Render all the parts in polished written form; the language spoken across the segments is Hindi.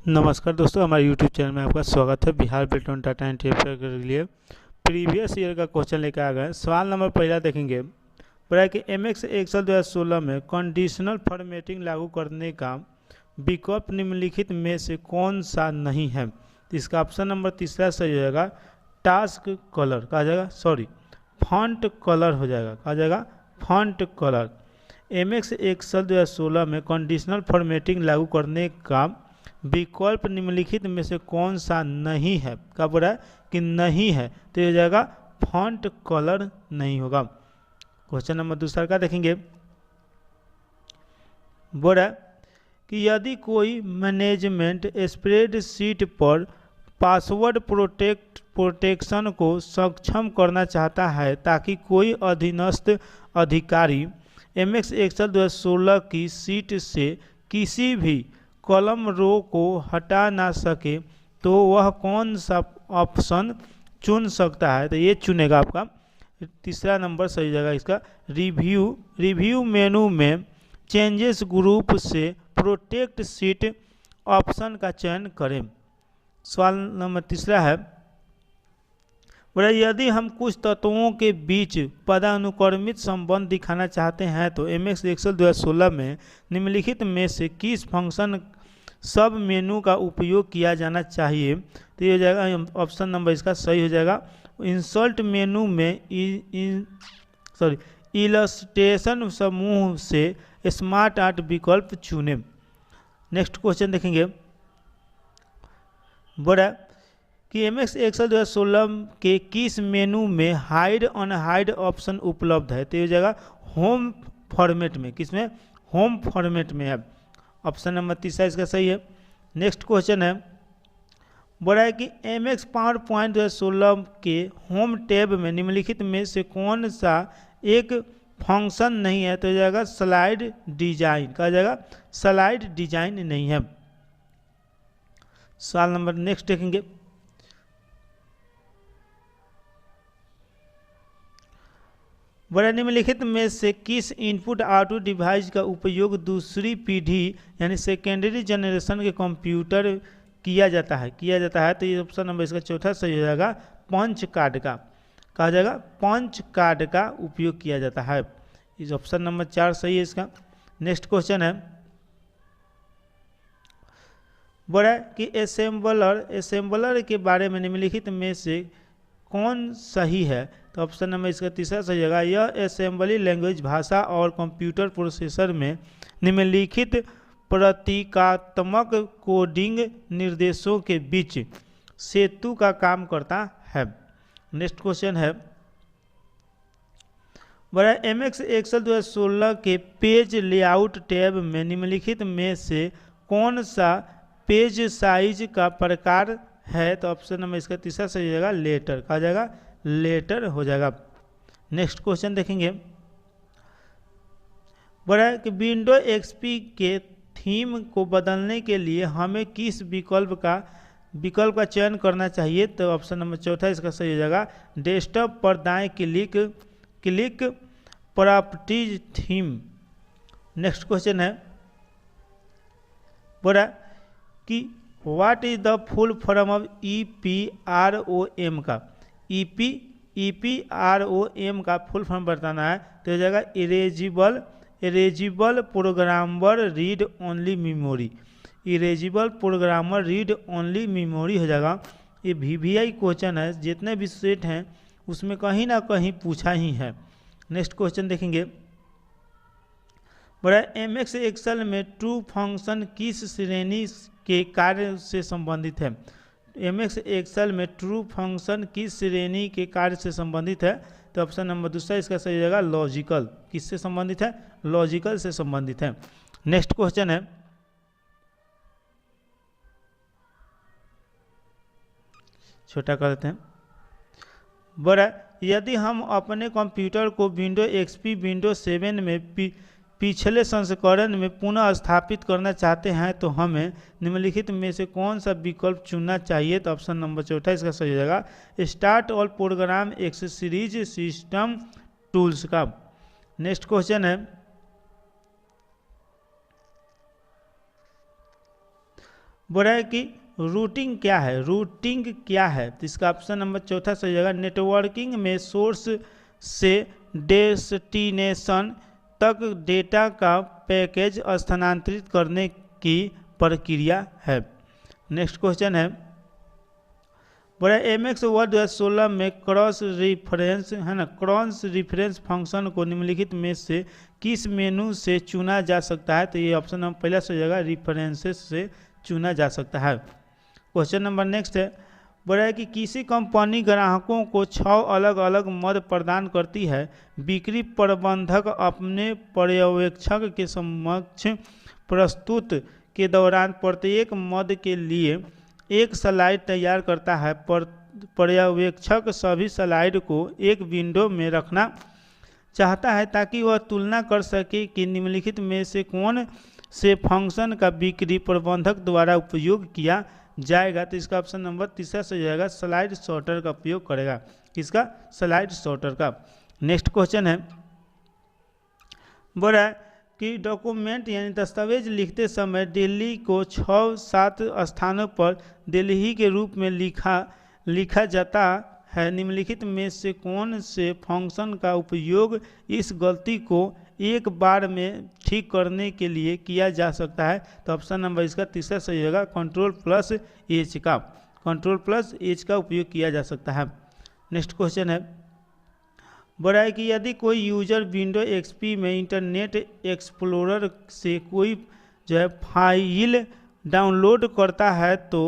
नमस्कार दोस्तों, हमारे यूट्यूब चैनल में आपका स्वागत है। Bihar built-in Tata and taper के लिए प्रीवियस ईयर का क्वेश्चन लेकर आ गए। सवाल नंबर पहला देखेंगे। बताया कि MX एक्सेल 2016 में कंडीशनल फॉर्मेटिंग लागू करने का विकल्प निम्नलिखित में से कौन सा नहीं है। तो इसका ऑप्शन नंबर तीसरा सही हो जाएगा, टास्क कलर कहा जाएगा, सॉरी फॉन्ट कलर हो जाएगा, कहा जाएगा फॉन्ट कलर। MX एक्सेल 2016 में कंडीशनल फॉर्मेटिंग लागू करने का विकल्प निम्नलिखित में से कौन सा नहीं है। क्या बोल रहा है कि नहीं है, तो ये हो जाएगा फॉन्ट कलर नहीं होगा। क्वेश्चन नंबर दूसरा का देखेंगे। बोल रहा है कि यदि कोई मैनेजमेंट स्प्रेडशीट पर पासवर्ड प्रोटेक्शन को सक्षम करना चाहता है ताकि कोई अधीनस्थ अधिकारी MX एक्सेल 2016 की सीट से किसी भी कॉलम रो को हटा ना सके, तो वह कौन सा ऑप्शन चुन सकता है। तो ये चुनेगा आपका तीसरा नंबर सही जगह इसका रिव्यू मेनू में चेंजेस ग्रुप से प्रोटेक्ट सीट ऑप्शन का चयन करें। सवाल नंबर तीसरा है, बोला यदि हम कुछ तत्वों के बीच पदानुक्रमित संबंध दिखाना चाहते हैं तो MX एक्सेल 2016 में निम्नलिखित में से किस फंक्शन सब मेनू का उपयोग किया जाना चाहिए। तो ये हो जाएगा ऑप्शन नंबर इसका सही हो जाएगा, इंसर्ट मेनू में इलस्ट्रेशन समूह से स्मार्ट आर्ट विकल्प चुनें। नेक्स्ट क्वेश्चन देखेंगे। बोला कि MX एक्सेल 2016 के किस मेनू में हाइड अनहाइड ऑप्शन उपलब्ध है। तो ये जगह होम फॉर्मेट में, किसमें होम फॉर्मेट में है। ऑप्शन नंबर तीसरा इसका सही है। नेक्स्ट क्वेश्चन है, बोला है कि MX पावर पॉइंट 2016 के होम टैब में निम्नलिखित में से कौन सा एक फंक्शन नहीं है। तो जाएगा स्लाइड डिजाइन, कहा जाएगा स्लाइड डिजाइन नहीं है। सवाल नंबर नेक्स्ट देखेंगे। बड़ा निम्नलिखित में से किस इनपुट आउटपुट डिवाइस का उपयोग दूसरी पीढ़ी यानी सेकेंडरी जनरेशन के कंप्यूटर किया जाता है। तो ये ऑप्शन नंबर इसका चौथा सही हो जाएगा, पंच कार्ड का, कहा जाएगा पंच कार्ड का उपयोग किया जाता है। इस ऑप्शन नंबर 4 सही है इसका। नेक्स्ट क्वेश्चन है, बोला कि असेंबलर के बारे में निम्नलिखित में से कौन सही है। तो ऑप्शन नंबर इसका तीसरा सही होगा, यह असेंबली लैंग्वेज भाषा और कंप्यूटर प्रोसेसर में निम्नलिखित प्रतीकात्मक कोडिंग निर्देशों के बीच सेतु का काम करता है। नेक्स्ट क्वेश्चन है, बड़ा MX एक्सेल 2016 के पेज लेआउट टैब में निम्नलिखित में से कौन सा पेज साइज का प्रकार है। तो ऑप्शन नंबर इसका तीसरा सही हो जाएगा, लेटर, कहा जाएगा लेटर हो जाएगा। नेक्स्ट क्वेश्चन देखेंगे। बड़ा कि विंडो XP के थीम को बदलने के लिए हमें किस विकल्प का चयन करना चाहिए। तो ऑप्शन नंबर चौथा इसका सही हो जाएगा, डेस्कटॉप पर दाएं click properties theme. Next question है, बोला कि what is the full form of EPROM का। EPROM का फुल फॉर्म बताना है। तो हो जाएगा erasable programmer read only memory, erasable programmer read only memory हो जाएगा। ये VVI क्वेश्चन है, जितने भी सेट हैं उसमें कहीं ना कहीं पूछा ही है। नेक्स्ट क्वेश्चन देखेंगे। बड़ा MX एक्सेल में ट्रू फंक्शन किस श्रेणी के कार्य से संबंधित है। MX एक्सेल में ट्रू फंक्शन किस श्रेणी के कार्य से संबंधित है। तो ऑप्शन नंबर दूसरा इसका सही जाएगा, लॉजिकल। किससे संबंधित है, लॉजिकल से संबंधित है। नेक्स्ट क्वेश्चन है, छोटा कर देते हैं। बड़ा यदि हम अपने कंप्यूटर को विंडो XP विंडो 7 में पिछले संस्करण में पुनः स्थापित करना चाहते हैं तो हमें निम्नलिखित में से कौन सा विकल्प चुनना चाहिए। तो ऑप्शन नंबर चौथा इसका सही हो जाएगा, start all programme accessories system tools का। नेक्स्ट क्वेश्चन है, बोल रहा है कि रूटिंग क्या है, रूटिंग क्या है, तो इसका ऑप्शन नंबर चौथा सही जगह नेटवर्किंग में सोर्स से डेस्टिनेशन तक डेटा का पैकेज स्थानांतरित करने की प्रक्रिया है। नेक्स्ट क्वेश्चन है, बोला एमएक्स वर्ड 2016 में क्रॉस रिफरेंस है ना, क्रॉस रिफरेंस फंक्शन को निम्नलिखित में से किस मेनू से चुना जा सकता है, तो ये ऑप्शन नंबर पहला सही जगह रिफरेंसेस से चुना जा सकता है। क्वेश्चन नंबर नेक्स्ट है, बोला है कि किसी कंपनी ग्राहकों को 6 अलग अलग मद प्रदान करती है। बिक्री प्रबंधक अपने पर्यवेक्षक के समक्ष प्रस्तुत के दौरान प्रत्येक मद के लिए एक स्लाइड तैयार करता है। पर्यवेक्षक सभी स्लाइड को एक विंडो में रखना चाहता है ताकि वह तुलना कर सके कि निम्नलिखित में से कौन से फंक्शन का बिक्री प्रबंधक द्वारा उपयोग किया जाएगा, तो इसका ऑप्शन नंबर तीसरा सही जाएगा, स्लाइड सॉर्टर का उपयोग करेगा। किसका, स्लाइड सॉर्टर का। नेक्स्ट क्वेश्चन है, बोला कि डॉक्यूमेंट यानी दस्तावेज लिखते समय दिल्ली को 6-7 स्थानों पर दिल्ली के रूप में लिखा जाता है। निम्नलिखित में से कौन से फंक्शन का उपयोग इस गलती को एक बार में ठीक करने के लिए किया जा सकता है, तो ऑप्शन नंबर इसका तीसरा सही होगा, Ctrl+H का, Ctrl+H का उपयोग किया जा सकता है। नेक्स्ट क्वेश्चन है, बोला है कि यदि कोई यूजर विंडो एक्सपी में इंटरनेट एक्सप्लोरर से कोई जो है फाइल डाउनलोड करता है तो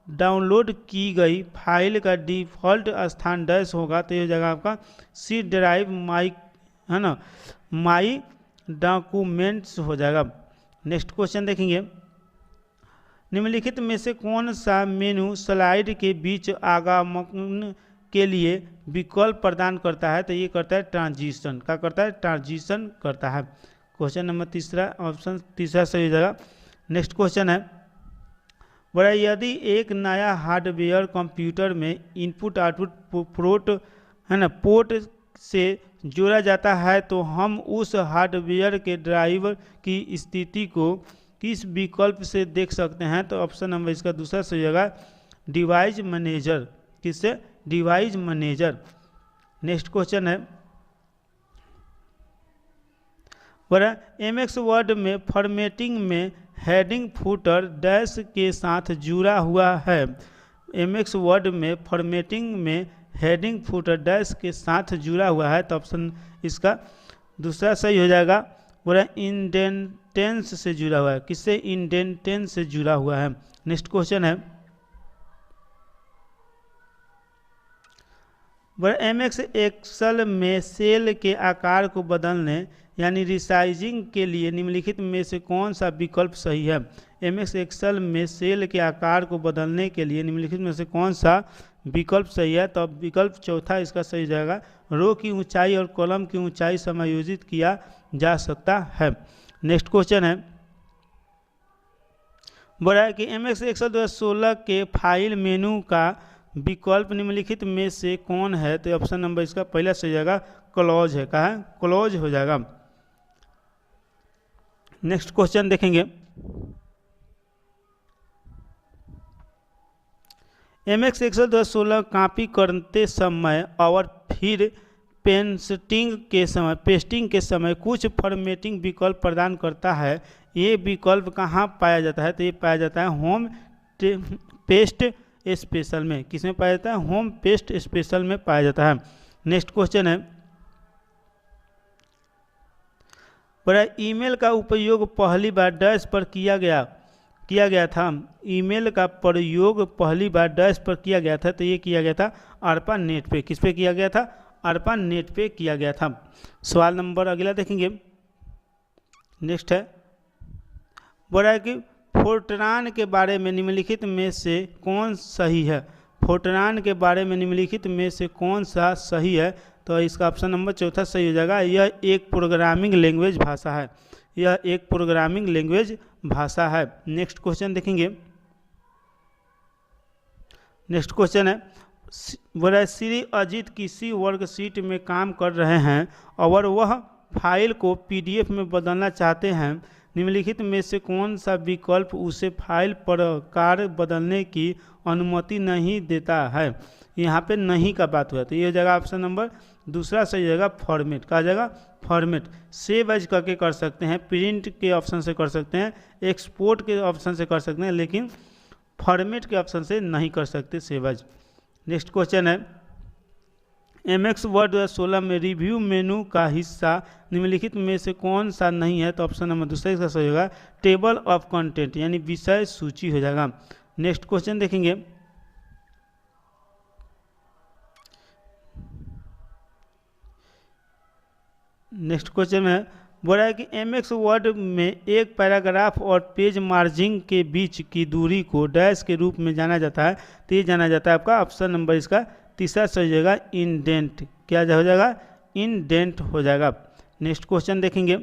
डाउनलोड की गई फाइल का डिफ़ॉल्ट स्थान डैश होगा, तो ये जगह आपका सी ड्राइव माई है ना, माई डॉक्यूमेंट्स हो जाएगा। नेक्स्ट क्वेश्चन देखेंगे, निम्नलिखित में से कौन सा मेनू स्लाइड के बीच आगमन के लिए विकल्प प्रदान करता है, तो ये करता है ट्रांजिशन। क्या करता है, ट्रांजिशन करता है। क्वेश्चन नंबर तीसरा, ऑप्शन तीसरा सही हो जाएगा। नेक्स्ट क्वेश्चन है, बोला यदि एक नया हार्डवेयर कंप्यूटर में इनपुट आउटपुट पोर्ट है ना, पोर्ट से जोड़ा जाता है तो हम उस हार्डवेयर के ड्राइवर की स्थिति को किस विकल्प से देख सकते हैं, तो ऑप्शन नंबर इसका दूसरा सही होगा, डिवाइस मैनेजर। किससे, डिवाइस मैनेजर। नेक्स्ट क्वेश्चन है, बोला एमएक्स वर्ड में फॉर्मेटिंग में हेडिंग फुटर डैश के साथ जुड़ा हुआ है। एमएक्स वर्ड में फॉर्मेटिंग में हेडिंग फुटर डैश के साथ जुड़ा हुआ है, तो ऑप्शन इसका दूसरा सही हो जाएगा। बोला इंडेंटेंस से जुड़ा हुआ है। किससे, इंडेंटेंस से जुड़ा हुआ है। नेक्स्ट क्वेश्चन है, एमएक्स एक्सेल में सेल के आकार को बदलने यानी रिसाइजिंग के लिए निम्नलिखित में से कौन सा विकल्प सही है। एमएक्स एक्सेल में सेल के आकार को बदलने के लिए निम्नलिखित में से कौन सा विकल्प सही है, तो अब विकल्प चौथा इसका सही जाएगा, रो की ऊंचाई और कॉलम की ऊंचाई समायोजित किया जा सकता है। नेक्स्ट क्वेश्चन है, बोला है कि एमएक्स एक्सेल 2016 के फाइल मेनू का विकल्प निम्नलिखित में से कौन है, तो ऑप्शन नंबर इसका पहला सही जाएगा, क्लोज है। कहा है, क्लोज हो जाएगा। नेक्स्ट क्वेश्चन देखेंगे, एमएक्स एक्सेल 2016 कॉपी करते समय और फिर पेस्टिंग के समय कुछ फॉर्मेटिंग विकल्प प्रदान करता है। ये विकल्प कहाँ पाया जाता है, तो ये पाया जाता है होम पेस्ट स्पेशल में। किसमें पाया जाता है, होम पेस्ट स्पेशल में पाया जाता है। नेक्स्ट क्वेश्चन है, बड़ा ईमेल का उपयोग पहली बार डैश पर किया गया था। ईमेल का प्रयोग पहली बार डैश पर किया गया था, तो ये किया गया था ARPANET पे। किस पे किया गया था, ARPANET पे किया गया था। सवाल नंबर अगला देखेंगे। नेक्स्ट है, बोला है कि फोर्ट्रान के बारे में निम्नलिखित में से कौन सही है। फोर्ट्रान के बारे में निम्नलिखित में से कौन सा सही है, तो इसका ऑप्शन नंबर चौथा सही हो जाएगा। यह एक प्रोग्रामिंग लैंग्वेज भाषा है। यह एक प्रोग्रामिंग लैंग्वेज भाषा है। नेक्स्ट क्वेश्चन देखेंगे। नेक्स्ट क्वेश्चन है, बोला श्री अजीत किसी वर्कशीट में काम कर रहे हैं और वह फाइल को PDF में बदलना चाहते हैं। निम्नलिखित में से कौन सा विकल्प उसे फाइल प्रकार बदलने की अनुमति नहीं देता है। यहाँ पे नहीं का बात हुआ, तो ये हो जाएगा ऑप्शन नंबर दूसरा सही जगह फॉर्मेट का जगह फॉर्मेट। सेव एज करके कर सकते हैं, प्रिंट के ऑप्शन से कर सकते हैं, एक्सपोर्ट के ऑप्शन से कर सकते हैं, लेकिन फॉर्मेट के ऑप्शन से नहीं कर सकते सेव एज। नेक्स्ट क्वेश्चन है MX वर्ड 2016 में रिव्यू मेनू का हिस्सा निम्नलिखित में से कौन सा नहीं है। तो ऑप्शन नंबर दूसरा इसका सही होगा टेबल ऑफ कंटेंट यानी विषय सूची हो जाएगा। नेक्स्ट क्वेश्चन देखेंगे नेक्स्ट क्वेश्चन में बोला है कि MX वर्ड में एक पैराग्राफ और पेज मार्जिन के बीच की दूरी को डैश के रूप में जाना जाता है। तो ये जाना जाता है आपका ऑप्शन नंबर इसका तीसरा सही हो जाएगा इंडेंट। क्या हो जाएगा इंडेंट हो जाएगा। नेक्स्ट क्वेश्चन देखेंगे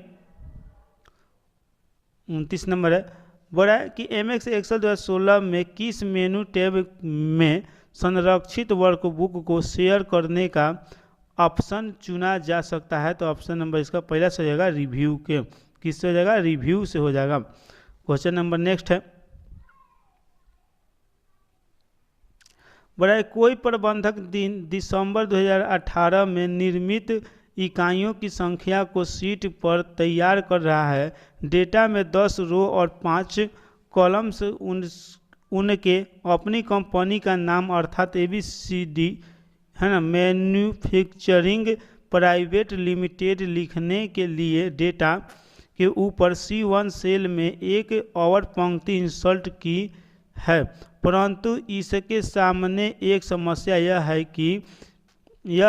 29 नंबर है, बोला है कि MX एक्सेल 2016 में किस मेनू टैब में संरक्षित वर्कबुक को शेयर करने का ऑप्शन चुना जा सकता है। तो ऑप्शन नंबर इसका पहला से हो जाएगा रिव्यू के, किससे हो जाएगा रिव्यू से हो जाएगा। क्वेश्चन नंबर नेक्स्ट है, बड़ा कोई प्रबंधक दिसंबर 2018 में निर्मित इकाइयों की संख्या को शीट पर तैयार कर रहा है। डेटा में 10 रो और 5 कॉलम्स उनके अपनी कंपनी का नाम अर्थात ABCD है ना मैन्युफैक्चरिंग प्राइवेट लिमिटेड लिखने के लिए डेटा के ऊपर C1 सेल में एक और पंक्ति इंसर्ट की है, परंतु इसके सामने एक समस्या यह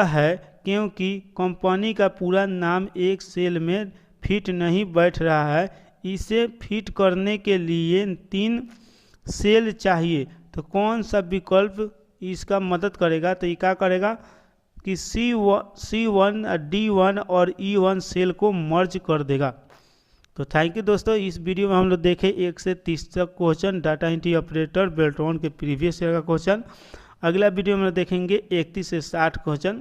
है क्योंकि कंपनी का पूरा नाम एक सेल में फिट नहीं बैठ रहा है। इसे फिट करने के लिए 3 सेल चाहिए। तो कौन सा विकल्प इसका मदद करेगा। तो ये क्या करेगा कि C1 D1 और E1 सेल को मर्ज कर देगा। तो थैंक यू दोस्तों, इस वीडियो में हम लोग देखे 1 से 30 तक question data entry operator Beltron के प्रीवियस ईयर का क्वेश्चन। अगला वीडियो में देखेंगे 31 से 60 क्वेश्चन।